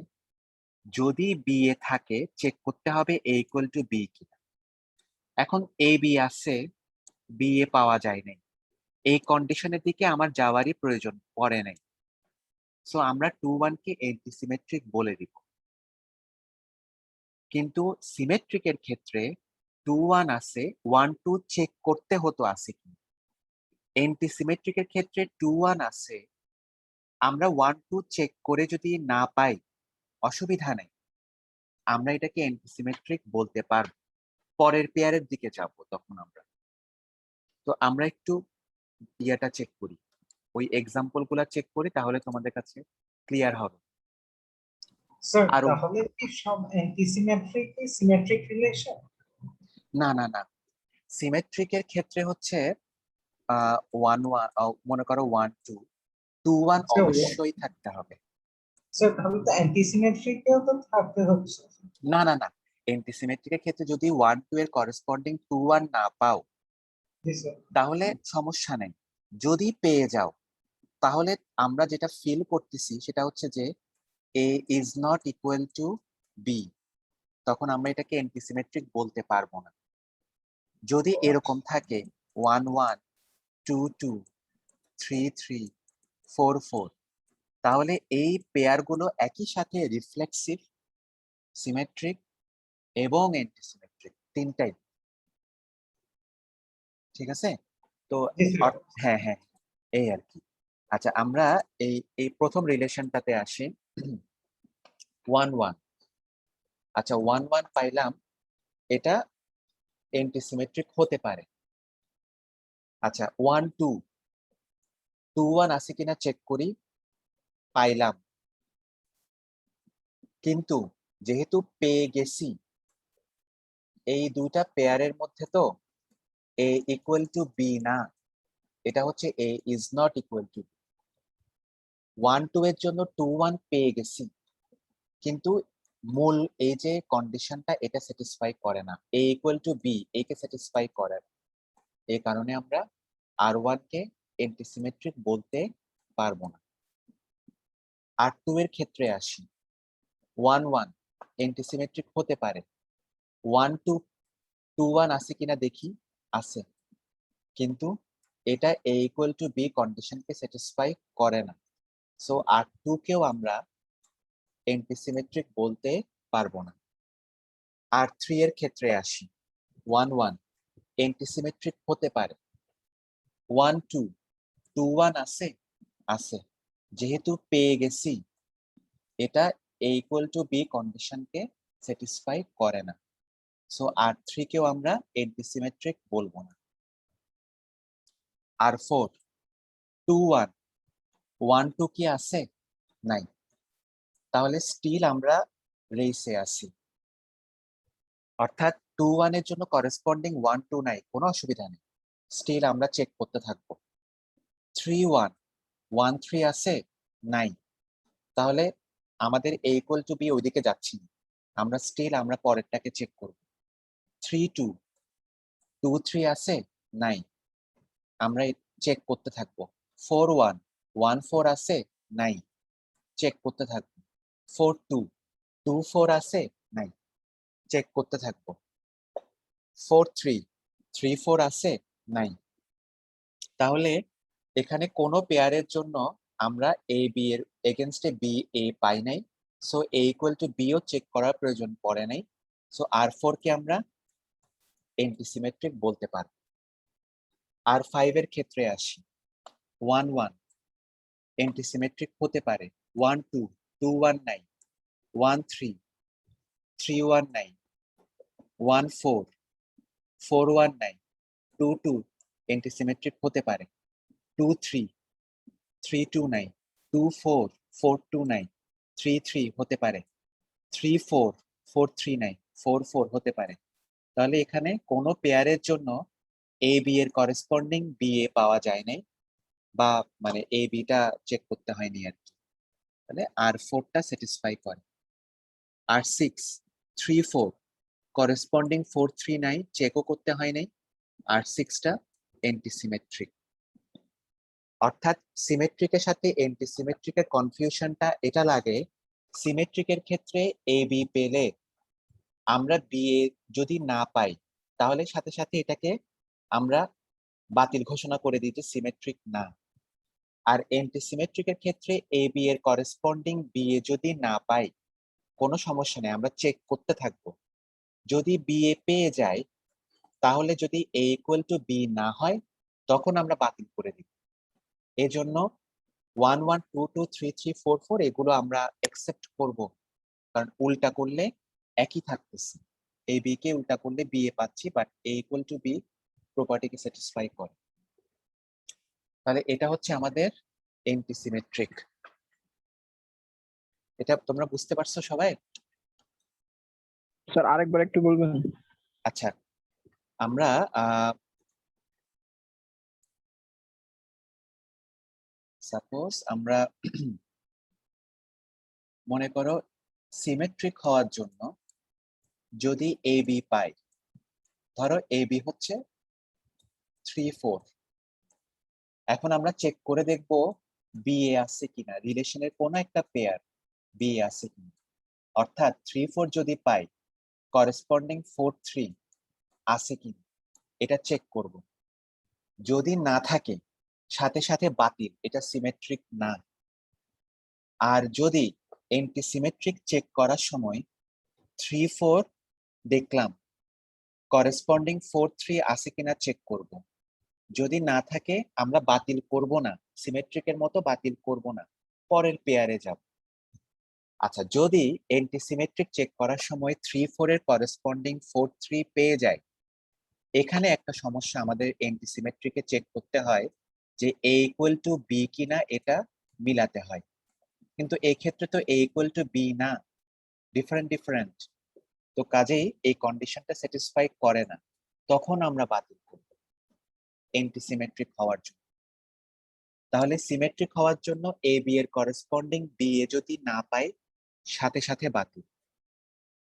যদি বি এ থাকে চেক করতে হবে এ ইকুয়াল টু বি কিনা। এখন এ বি আছে, বি এ পাওয়া যায় নাই, এই কন্ডিশনের দিকে আমার যাওয়ারই প্রয়োজন পড়ে নাই। সো আমরা 2 1 কে এন্টিসিমেট্রিক বলে দিব। কিন্তু সিমেট্রিকের ক্ষেত্রে 2 1 আছে, 1 2 চেক করতে হতো আছে কি। এন্টিসিমেট্রিকের ক্ষেত্রে 2 1 আছে, আমরা 1 2 চেক করে যদি না পাই অসুবিধা নেই, আমরা এটাকে এন্টিসিমেট্রিক বলতে পারবো। পরের পেয়ারের দিকে যাব তখন আমরা। তো আমরা একটু ইয়েটা চেক করি, ওই এক্সাম্পল গুলা চেক করি, তাহলে তোমাদের কাছে ক্লিয়ার হবে। স্যার আরো তাহলে কি সব অ্যান্টিসিমেট্রিক সিমেট্রিক রিলেশন? না না না, সিমেট্রিকের ক্ষেত্রে হচ্ছে 1 1, মনে করো 1 2, 2 1 স্যার অবশ্যই থাকতে হবে। স্যার তাহলে তো অ্যান্টিসিমেট্রিকেও তো থাকতে হচ্ছে। না না না, এন্টিসিমেট্রিকের ক্ষেত্রে যদি 1 2 এর করেসপন্ডিং 2 1 না পাও, জি স্যার। তাহলে সমস্যা নেই। যদি পেয়ে যাও, তাহলে আমরা যেটা ফিল করতেছি সেটা হচ্ছে যে A is not equal to B, তখন আমরা এটাকে অ্যান্টিসিমেট্রিক বলতে পারবো না। যদি এরকম থাকে 1 1 2 2 3 3 4 4, তাহলে এই পেয়ারগুলো একই সাথে রিফ্লেক্সিভ, সিমেট্রিক এবং অ্যান্টিসিমেট্রিক, তিনটাই। ঠিক আছে? তো জি স্যার। হ্যাঁ হ্যাঁ, এই আর কি। আচ্ছা, আমরা এই এই প্রথম রিলেশনটাতে আসি। 1 1, আচ্ছা 1 1 পাইলাম, এটা এন্টিসিমেট্রিক হতে পারে। আচ্ছা 1 2, 2 1 আছে কিনা চেক করি, পাইলাম। কিন্তু যেহেতু পেয়ে গেছি, এই দুইটা পেয়ারের মধ্যে তো এ ইকুয়াল টু বি না, এটা হচ্ছে এ ইজ নট ইকুয়াল টু। 1 2 এর জন্য 2 1 পেয়ে গেছি, কিন্তু মূল এই যে কন্ডিশনটা এটা স্যাটিসফাই করে না, এ ইকুয়াল টু বি একে স্যাটিসফাই করে না। এই কারণে আমরা R1 কে এন্টিসিমেট্রিক বলতে পারবো না। R2 এর ক্ষেত্রে আসি। 1 1 এন্টিসিমেট্রিক হতে পারে, 1 2 2 1 আছে কিনা দেখি, আছে, কিন্তু এটা a ইকুয়াল টু বি কন্ডিশনকে স্যাটিসফাই করে না, সো R2 কেও আমরা অ্যান্টিসিমেট্রিক বলতে পারবো না। R3 এর ক্ষেত্রে আসি, 1 1 অ্যান্টিসিমেট্রিক হতে পারে, 1 2 2 1 আছে, আছে, যেহেতু পেয়ে গেছি এটা a ইকুয়াল টু বি কন্ডিশনকে স্যাটিসফাই করে না, সো R3 কেও আমরা অ্যান্টিসিমেট্রিক বলবো না। R4 2 1 1 2 কি আছে? নাই, তাহলে স্টিল আমরা রেসে আছি, অর্থাৎ 2 1 এর জন্য করেসপন্ডিং 1 2 নাই, কোনো অসুবিধা নেই, স্টিল আমরা চেক করতে থাকবো। 3 1 1 3 আছে? নাই, তাহলে আমাদের a ইকুয়াল টু বি ওইদিকে যাচ্ছি না, আমরা স্টিল আমরা পরেরটাকে চেক করব। 3 2 2 3 আছে? নাই, আমরা চেক করতে থাকবো। 4 1 1 4 আছে? নাই, চেক করতে থাকবো। 4 2 2 4 আছে? নাই, চেক করতে থাকবো। 4 3 3 4 আছে? নাই। তাহলে এখানে কোনো পেয়ারের জন্য আমরা এ বি এর এগেনস্টে বি এ পাই নাই, so A equal to B ও চেক করার প্রয়োজন পড়ে নাই, সো R4 কে আমরা অ্যান্টিসিমেট্রিক বলতে পারব। R5 এর ক্ষেত্রে আসি, 1 1 অ্যান্টিসিমেট্রিক হতে পারে, 1 2 2 1 নাই, 1 3 3 1 নাই, 1 4 4 1 নাই, 2 2 অ্যান্টিসিমেট্রিক হতে পারে, 2 3 3 2 নাই, 2 4 4 2 নাই, 3 3 হতে পারে, 3 4 4 3 নাই, 4 4 হতে পারে। তাহলে এখানে কোনো পেয়ারের জন্য এ বি এর করেসপন্ডিং বি এ পাওয়া যায় নাই, বা মানে এ বিটা চেক করতে হয়নি আর কি, তাহলে R4টা স্যাটিসফাই করে। R6 3 4 করেসপন্ডিং 4 3 নাই, চেকও করতে হয় নাই, R6টা অ্যান্টিসিমেট্রিক। অর্থাৎ সিমেট্রিকের সাথে অ্যান্টিসিমেট্রিকের কনফিউশনটা এটা লাগে, সিমেট্রিকের ক্ষেত্রে এ বি পেলে আমরা বি এ যদি না পাই তাহলে সাথে সাথে এটাকে আমরা বাতিল ঘোষণা করে দিই যে সিমেট্রিক না। আর অ্যান্টিসিমেট্রিকের ক্ষেত্রে এ বি এর করেসপন্ডিং বি এ যদি না পাই কোনো সমস্যা নেই, আমরা চেক করতে থাকবো। যদি বি এ পেয়ে যাই তাহলে যদি এ ইকুয়াল টু বি না হয় তখন আমরা বাতিল করে দিব। এজন্য 1 1 2 2 3 3 4 4 এগুলো আমরা অ্যাকসেপ্ট করব, কারণ উল্টা করলে একই থাকতেছে, এ বি কে উল্টা করলে বি এ পাচ্ছি, but A equal to B প্রপার্টিকে স্যাটিসফাই করে। তাহলে এটা হচ্ছে আমাদের অ্যান্টিসিমেট্রিক। এটা তোমরা বুঝতে পারছো সবাই? স্যার আরেকবার একটু বলবেন? আচ্ছা, আমরা সাপোজ আমরা মনে করো সিমেট্রিক হওয়ার জন্য যদি এ বি পাই, ধরো এ বি হচ্ছে 3 4, এখন আমরা চেক করে দেখব বি এ আছে কিনা, রিলেশনের কোন একটা পেয়ার বি এ আছে কিনা, অর্থাৎ 3 4 যদি পাই করেসপন্ডিং 4 3 আছে কিনা এটা চেক করব। যদি না থাকে সাথে সাথে বাতিল, এটা সিমেট্রিক না। আর যদি অ্যান্টিসিমেট্রিক চেক করার সময় 3 4 দেখলাম, করেসপন্ডিং 4 3 আছে কিনা চেক করব। যদি না থাকে আমরা বাতিল করব না, সিমেট্রিকের মতো বাতিল করব না, পরের পেয়ারে যাব। আচ্ছা, যদি অ্যান্টিসিমেট্রিক চেক করার সময় 3 4 এর করেসপন্ডিং 4 3 পেয়ে যায়, এখানে একটা সমস্যা, আমাদের অ্যান্টিসিমেট্রিকে চেক করতে হয় যে এ ইকুয়াল টু বি কিনা এটা মিলাতে হয়, কিন্তু এই ক্ষেত্রে তো এ ইকুয়াল টু বি না, ডিফারেন্ট ডিফারেন্ট, তো কাজেই এই কন্ডিশনটা স্যাটিসফাই করে না, তখন আমরা বাতিল করব অ্যান্টিসিমেট্রিক হওয়ার জন্য। তাহলে সিমেট্রিক হওয়ার জন্য এ বি এর করেসপন্ডিং বি এ যদি না পাই সাথে সাথে বাতিল।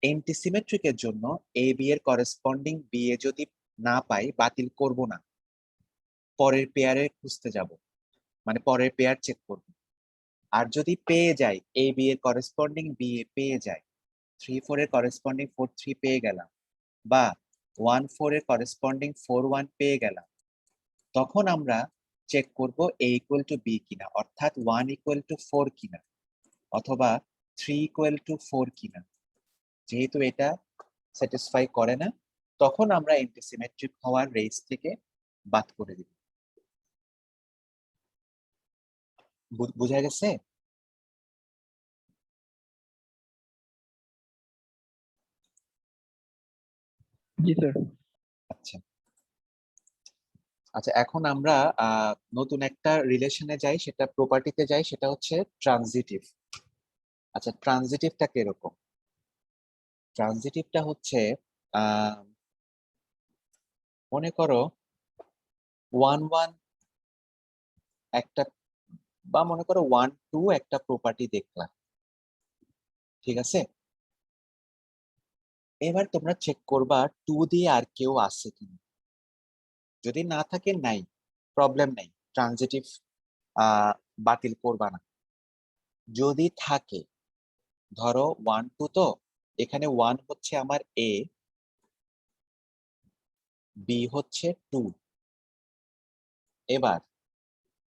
অ্যান্টিসিমেট্রিকের জন্য এ বি এর করেসপন্ডিং বি এ যদি না পাই বাতিল করব না, পরের পেয়ারে খুঁজতে যাব, মানে পরের পেয়ার চেক করব। আর যদি পেয়ে যাই এ বি এর করেসপন্ডিং বি এ পেয়ে যাই, 3 4 এর করেসপন্ডিং 4 3 পেয়ে গেলাম, বা 1 4 এর করেসপন্ডিং 4 1 পেয়ে গেলাম, তখন আমরা চেক করব a ইকুয়াল টু b কিনা, অর্থাৎ 1 ইকুয়াল টু 4 কিনা অথবা 3 ইকুয়াল টু 4 কিনা। যেহেতু এটা স্যাটিসফাই করে না, তখন আমরা অ্যান্টিসিমেট্রিক হওয়ার রেস থেকে বাদ করে দিব। বুঝা গেছে? জি স্যার। আচ্ছা আচ্ছা, এখন আমরা নতুন একটা রিলেশনে যাই, সেটা প্রপার্টিতে যাই, সেটা হচ্ছে ট্রানজিটিভ। আচ্ছা, ট্রানজিটিভটা কিরকম? ট্রানজিটিভটা হচ্ছে মনে করো 1 1 একটা, বা মনে করো 1 2 একটা প্রপার্টি দেখলাম, ঠিক আছে? এবার তোমরা চেক করবা 2 দিয়ে আর কেউ আছে কিনা। যদি না থাকে নাই, প্রবলেম নাই, ট্রানজিটিভ বাতিল করবা না। যদি থাকে, ধরো 1 2, তো এখানে 1 হচ্ছে আমার এ, বি হচ্ছে 2। এবার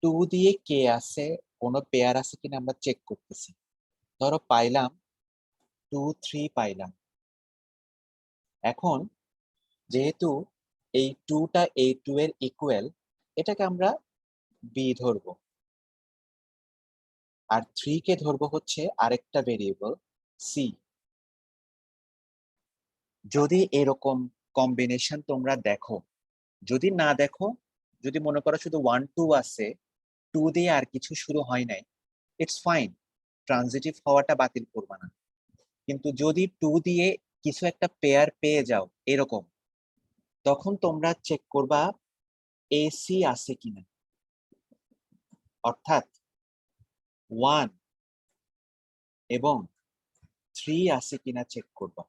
2 দিয়ে কে আছে, কোনো পেয়ার আছে কিনা আমরা চেক করতেছি। ধরো পাইলাম 2 3 পাইলাম। এখন যেহেতু এই 2টা এই 2 এর ইকুয়াল, এটাকে আমরা বি ধরবো, আর 3 কে ধরবো হচ্ছে আরেকটা ভেরিয়েবল সি। যদি এরকম কম্বিনেশন তোমরা দেখো, যদি না দেখো, যদি মনে করো শুধু 1 2 আছে, 2 দিয়ে আর কিছু শুরু হয় নাই, ইটস ফাইন, ট্রানজিটিভ হওয়াটা বাতিল করবা না। কিন্তু যদি 2 দিয়ে কিছু একটা পেয়ার পেয়ে যাও এরকম, তখন তোমরা চেক করবা এসি আছে কিনা, অর্থাৎ 1 এবং 3 আছে কিনা চেক করবা।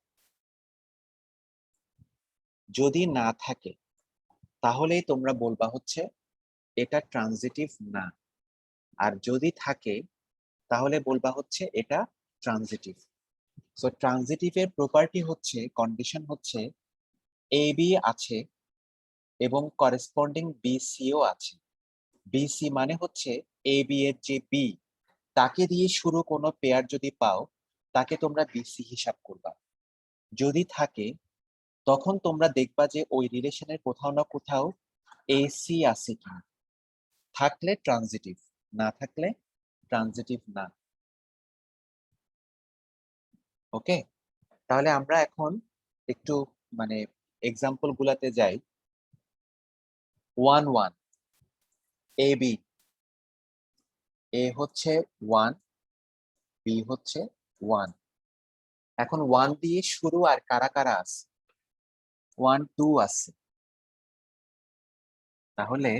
যদি না থাকে, তাহলেই তোমরা বলবা হচ্ছে এটা ট্রানজিটিভ না। আর যদি থাকে, তাহলে বলবা হচ্ছে এটা ট্রানজিটিভ। সো ট্রানজিটিভের প্রপার্টি হচ্ছে, কন্ডিশন হচ্ছে এ বি আছে এবং করেসপন্ডিং বিসিও আছে। বিসি মানে হচ্ছে এ বি এর যে বি, তাকে দিয়ে শুরু কোনো পেয়ার যদি পাও, তাকে তোমরা বিসি হিসাব করবা। যদি থাকে, তখন তোমরা দেখবা যে ওই রিলেশনের কোথাও না কোথাও এসি আছে কিনা। থাকলে ট্রানজিটিভ, না থাকলে ট্রানজিটিভ না। ওকে, তাহলে আমরা এখন একটু মানে এক্সাম্পল গুলাতে যাই। 1 1 এ বি, এ হচ্ছে 1, বি হচ্ছে 1। এখন 1 দিয়ে শুরু আর কারা কারা আছে? 1 2 আছে। তাহলে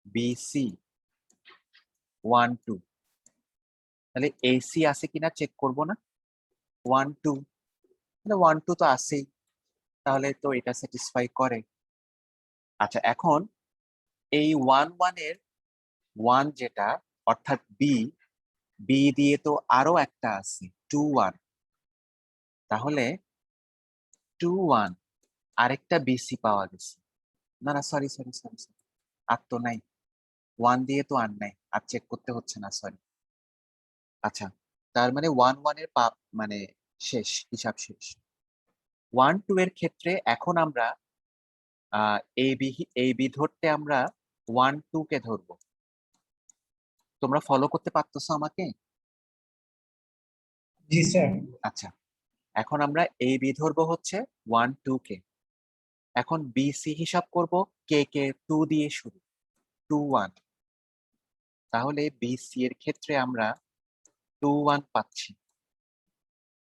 বিসি 1 2, তাহলে এসি আছে কিনা চেক করব না? 1 2, তাহলে 1 2 তো আছেই, তাহলে তো এটা স্যাটিসফাই করে। আচ্ছা, এখন এই 1 1 এর 1 যেটা, অর্থাৎ বি, বি দিয়ে তো আরো একটা আছে 2 1, তাহলে 2 1 আরেকটা বিসি পাওয়া গেছে। না না, সরি সরি সরি সরি, আর তো নাই, 1 দিয়ে তো আর নাই, আর চেক করতে হচ্ছে না, সরি। আচ্ছা, তার মানে 1 1 এর মানে শেষ, হিসাব শেষ। 1 2 এর ক্ষেত্রে এখন আমরা এই বি ধরতে আমরা 1 2 কে ধরবো। তোমরা ফলো করতে পারতেছো আমাকে? জি স্যার। আচ্ছা, এখন আমরা এই বি ধরবো হচ্ছে 1 2 কে। এখন বিসি হিসাব করব, কে কে 2 দিয়ে শুরু, 2 1। তাহলে বিসি এর ক্ষেত্রে আমরা 2 1 পাচ্ছি।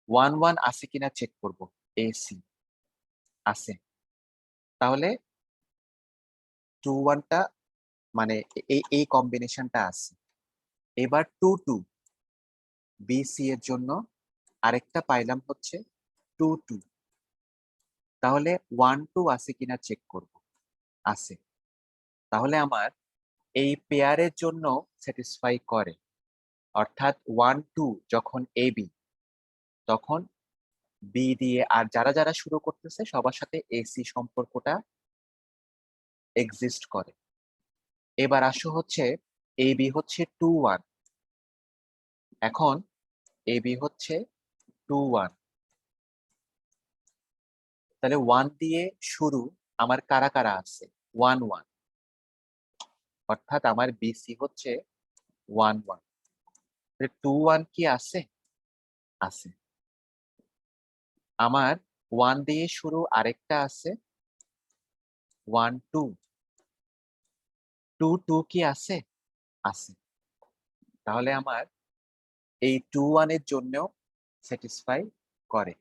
1 1 আছে কিনা চেক করব, এসি আছে, তাহলে 2 1 টা মানে এই এই কম্বিনেশনটা আছে। এবার 2 2 বিসি এর জন্য আরেকটা পাইলাম হচ্ছে 2 2, তাহলে 1 2 আছে কিনা চেক করব, আছে। তাহলে আমার এই পেয়ারের জন্য স্যাটিসফাই করে, অর্থাৎ 1 2 যখন এ বি, তখন বি দিয়ে আর যারা যারা শুরু করতেছে সবার সাথে এসি সম্পর্কটা এক্সিস্ট করে। এবার আসো হচ্ছে এ বি হচ্ছে 2 1। এখন এ বি হচ্ছে 2 1, তাহলে 1 দিয়ে শুরু আমার কারা কারা আছে? 1 1, অর্থাৎ আমার বিসি হচ্ছে 1 1। 2 1 কি আছে? আছে। আমার 1 দিয়ে শুরু আরেকটা আছে 1 2। 2 2 কি আছে? আছে। তাহলে আমার এই 2 1 এর জন্যও স্যাটিসফাই করে।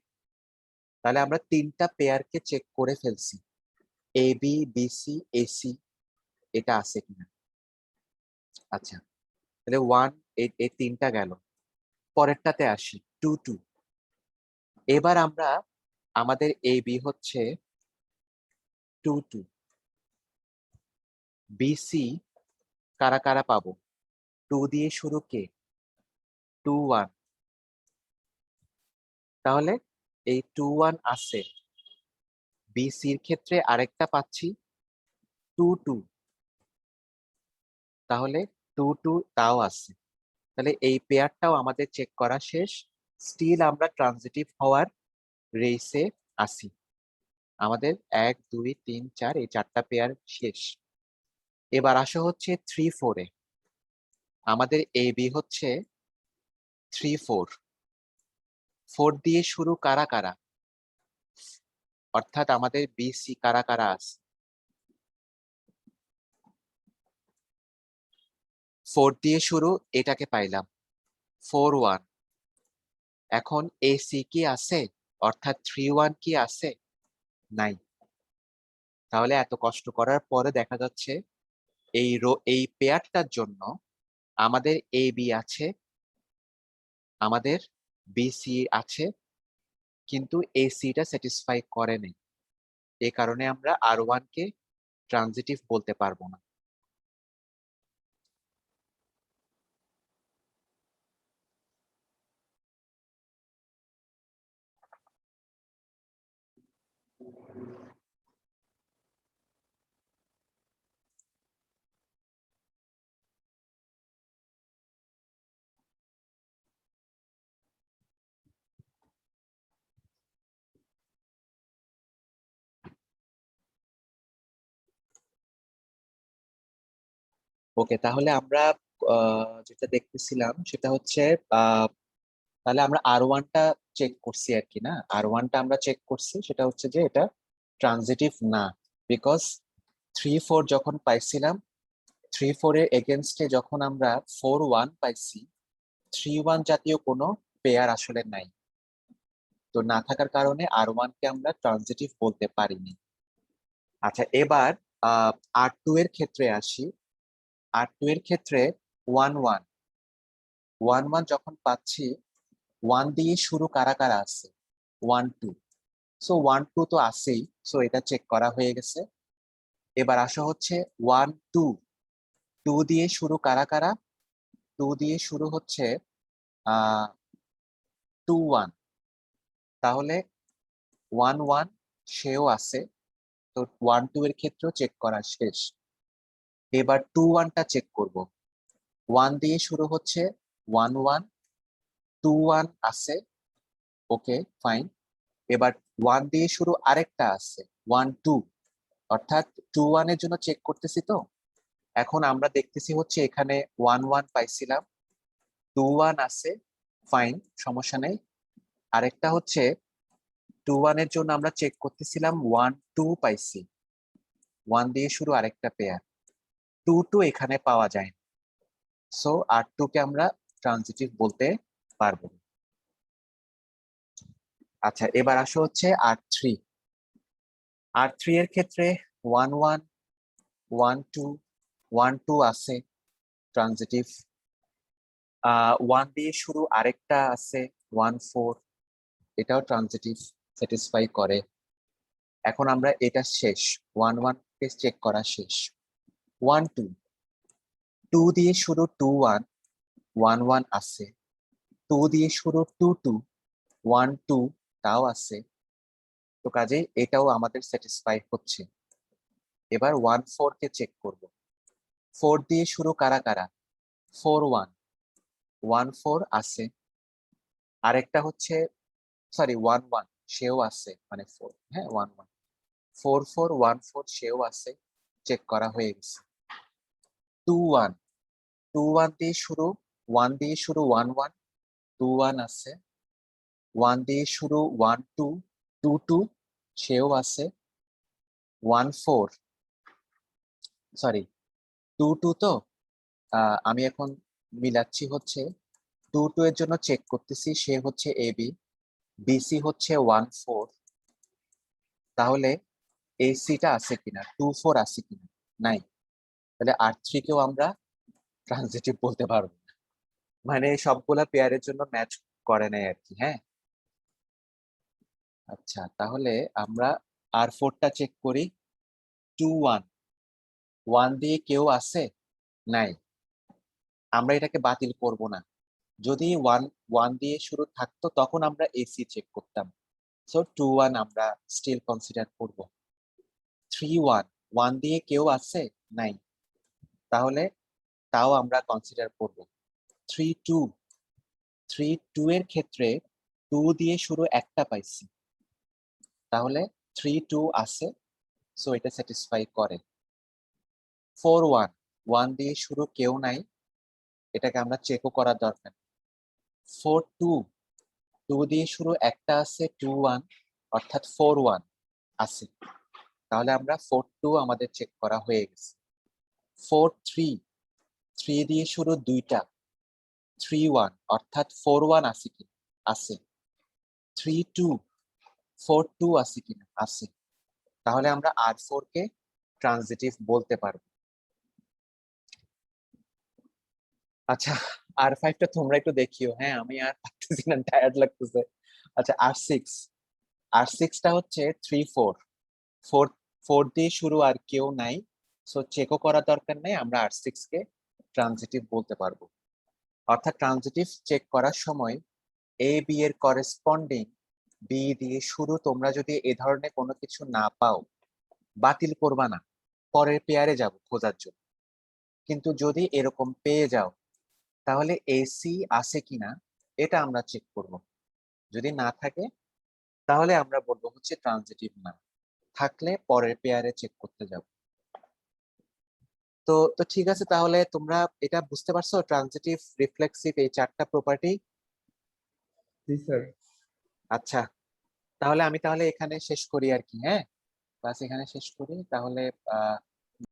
তাহলে আমরা তিনটা পেয়ারকে চেক করে ফেলছি, এ বি বিসি এসি, এটা আছে কিনা। আচ্ছা, তাহলে 1 এই তিনটা গেল। পরেরটাতে আসি 2 2। এবার আমরা আমাদের এ বি হচ্ছে 2 2, বিসি কারা কারা পাবো? 2 দিয়ে শুরু কে? 2 1। তাহলে এই 2 1 আছে। বিসির ক্ষেত্রে আরেকটা পাচ্ছি 2 2, তাহলে 2 2 তাও আছে। তাহলে এই পেয়ারটাও আমাদের চেক করা শেষ। স্টিল আমরা ট্রানজিটিভ হওয়ার রেসে আসি। আমাদের 1 2 3 4 এই চারটা পেয়ার শেষ। এবার আসা হচ্ছে 3 4 এ। আমাদের এ বি হচ্ছে 3 4। 4 দিয়ে শুরু কারা কারা? অর্থাৎ আমাদের বিসি কারা কারা আছে? 4 দিয়ে শুরু এটাকে পাইলাম 4 1। এখন এসি কি আছে? অর্থাৎ 3 1 কি আছে? নাই। তাহলে এত কষ্ট করার পরে দেখা যাচ্ছে এই পেয়ারটার জন্য আমাদের এ বি আছে, আমাদের বিসি আছে, কিন্তু এসিটা স্যাটিসফাই করে নাই। এই কারণে আমরা আর ওয়ান কে ট্রানজিটিভ বলতে পারবো না। ওকে, তাহলে আমরা যেটা দেখতেছিলাম সেটা হচ্ছে তাহলে আমরা আর ওয়ানটা চেক করছি আর কি, না? আর ওয়ানটা আমরা চেক করছি, সেটা হচ্ছে যে এটা ট্রানজিটিভ না। বিকজ 3 4 যখন পাইছিলাম, 3 4 এর এগেনস্টে যখন আমরা 4 1 পাইছি, 3 1 জাতীয় কোনো পেয়ার আসলে নাই। তো না থাকার কারণে আর ওয়ান কে আমরা ট্রানজিটিভ বলতে পারিনি। আচ্ছা, এবার আর টু এর ক্ষেত্রে আসি। আর টু এর ক্ষেত্রে 1 1 1 1 যখন পাচ্ছি, 1 দিয়ে শুরু কারা কারা আছে? 1 2। সো 1 2 তো আছেই, সো এটা চেক করা হয়ে গেছে। এবার আসা হচ্ছে 1 2। 2 দিয়ে শুরু কারা কারা? 2 দিয়ে শুরু হচ্ছে 2 1। তাহলে 1 1 সেও আছে। তো 1 2 এর ক্ষেত্রেও চেক করা শেষ। এবার 2 1টা চেক করব। 1 দিয়ে শুরু হচ্ছে 1 1, 2 1 আছে, ওকে ফাইন। এবার 1 দিয়ে শুরু আরেকটা আছে 1 2, অর্থাৎ 2 1 এর জন্য চেক করতেছি। তো এখন আমরা দেখতেছি হচ্ছে এখানে 1 1 পাইছিলাম, 2 1 আছে, ফাইন, সমস্যা নেই। আরেকটা হচ্ছে 2 1 এর জন্য আমরা চেক করতেছিলাম 1 2 পাইছি, 1 দিয়ে শুরু আরেকটা পেয়ার, 2 2 এখানে পাওয়া যায় না। সো আর টু কে আমরা ট্রানজিটিভ বলতে পারবো না। আচ্ছা, এবার আসো হচ্ছে আর থ্রি। আর থ্রি এর ক্ষেত্রে 1 1 1 2 1 2 আছে, ট্রানজিটিভ। 1 দিয়ে শুরু আরেকটা আছে 1 4, এটাও ট্রানজিটিভ, স্যাটিসফাই করে। এখন আমরা এটা শেষ, 1 1 কে চেক করা শেষ। 1 2 2 দিয়ে শুরু 2 1, 1 1 আছে। 2 দিয়ে শুরু 2 2, 1 2 তাও আছে। তো কাজেই এটাও আমাদের স্যাটিসফাই হচ্ছে। এবার 1 4 কে চেক করব। 4 দিয়ে শুরু কারা কারা? 4 1 1 4 আছে। আরেকটা হচ্ছে সরি 1 1 সেও আছে, মানে 4, হ্যাঁ 1 1 4 4 1 4 সেও আছে, চেক করা হয়ে গেছে। 2 1 2 1 দিয়ে শুরু, 1 দিয়ে শুরু 1 1 2 1 আছে। 1 দিয়ে শুরু 1 2 2 2 সেও আছে। 1 4 সরি 2 2 তো আমি এখন মিলাচ্ছি হচ্ছে 2 2 এর জন্য চেক করতেছি, সে হচ্ছে এবি, বিসি হচ্ছে 1 4, তাহলে এসিটা আছে কিনা, 2 4 আছে কিনা, নাই, তাহলে R3 কেও আমরা ট্রানজিটিভ বলতে পারবো না। মানে সবগুলা পেয়ারের জন্য ম্যাচ করে নাই আর কি। হ্যাঁ, আচ্ছা তাহলে আমরা R4টা চেক করি। 2 1 1 দিয়ে কেউ আছে, নাই, আমরা এটাকে বাতিল করব না। যদি 1 1 দিয়ে শুরু থাকতো তখন আমরা এসি চেক করতাম, সো 2 1 আমরা স্টিল কনসিডার করব। 3 1 1 দিয়ে কেউ আছে, নাই, তাহলে তাও আমরা কনসিডার করব। 3 2 3 2 এর ক্ষেত্রে 2 দিয়ে শুরু একটা পাইছি, তাহলে 3 2 আছে, সো এটা স্যাটিসফাই করে। 4 1 1 দিয়ে শুরু কেউ নাই, এটাকে আমরা চেকও করার দরকার। 4 2 2 দিয়ে শুরু একটা আছে, 2 1 অর্থাৎ 4 1 আছে, তাহলে আমরা 4 2 আমাদের চেক করা হয়ে গেছে। 4 3 3 দিয়ে শুরু দুইটা, 3 1 অর্থাৎ 4 1 আছে কিনা, আছে। 3 2 4 2 আছে কিনা, আছে, তাহলে আমরা R4 কে ট্রানজিটিভ বলতে পারবো। আচ্ছা R5টা তোমরা একটু দেখিও, হ্যাঁ আমি আর পারতেছি না, টায়ার্ড লাগতেছে। আচ্ছা R6টা হচ্ছে 3 4 4 4 দিয়ে শুরু আর কেউ নাই, সো চেকও করার দরকার নেই, আমরা R6 কে ট্রানজিটিভ বলতে পারবো। অর্থাৎ ট্রানজিটিভ চেক করার সময় এ বি এর করেসপন্ডিং বি দিয়ে শুরু তোমরা যদি এ ধরনের কোনো কিছু না পাও, বাতিল করবা না, পরের পেয়ারে যাব খোঁজার জন্য। কিন্তু যদি এরকম পেয়ে যাও, তাহলে এসি আছে কিনা এটা আমরা চেক করব। যদি না থাকে তাহলে আমরা বলবো হচ্ছে ট্রানজিটিভ না, থাকলে পরের পেয়ারে চেক করতে যাব। তো তো ঠিক আছে, তাহলে তোমরা এটা বুঝতে পারছো ট্রানজিটিভ, রিফ্লেক্সিভ এই চারটা প্রপার্টি? জি স্যার। আচ্ছা তাহলে আমি তাহলে এখানে শেষ করি আর কি। হ্যাঁ, ক্লাস এখানে শেষ করি তাহলে।